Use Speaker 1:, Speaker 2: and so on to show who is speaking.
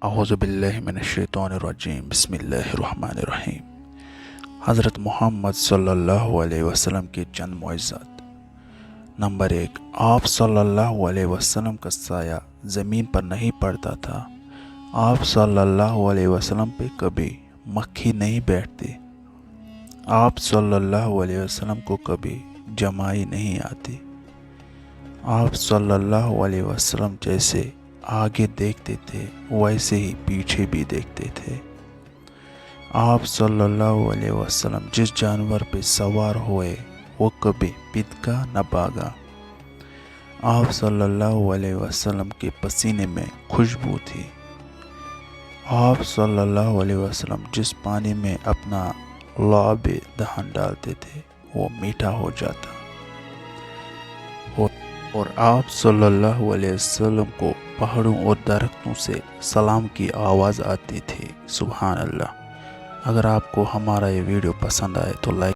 Speaker 1: अऊज़ुबिल्लाहि मिनश्शैतानिर्रजीम बिस्मिल्लाहिर्रहमानिर्रहीम। हज़रत मोहम्मद सल्लल्लाहु अलैहि वसल्लम के चंद मुअज़्ज़ात। नंबर 1, आप सल्लल्लाहु अलैहि वसल्लम का साया ज़मीन पर नहीं पड़ता था। आप सल्लल्लाहु अलैहि वसल्लम पे कभी मक्खी नहीं बैठती। आप सल्लल्लाहु अलैहि वसल्लम को कभी जमाई नहीं आती। आप सल्लल्लाहु अलैहि वसल्लम जैसे आगे देखते थे वैसे ही पीछे भी देखते थे। आप सल्लल्लाहु अलैहि वसल्लम जिस जानवर पे सवार हुए वो कभी पिदका न भागा। आप सल्लल्लाहु अलैहि वसल्लम के पसीने में खुशबू थी। आप सल्लल्लाहु अलैहि वसल्लम जिस पानी में अपना लुआब दहन डालते थे वो मीठा हो जाता। और आप सल्लल्लाहु अलैहि वसल्लम को पहाड़ों और दरख्तों से सलाम की आवाज़ आती थी। सुभान अल्लाह। अगर आपको हमारा ये वीडियो पसंद आए तो लाइक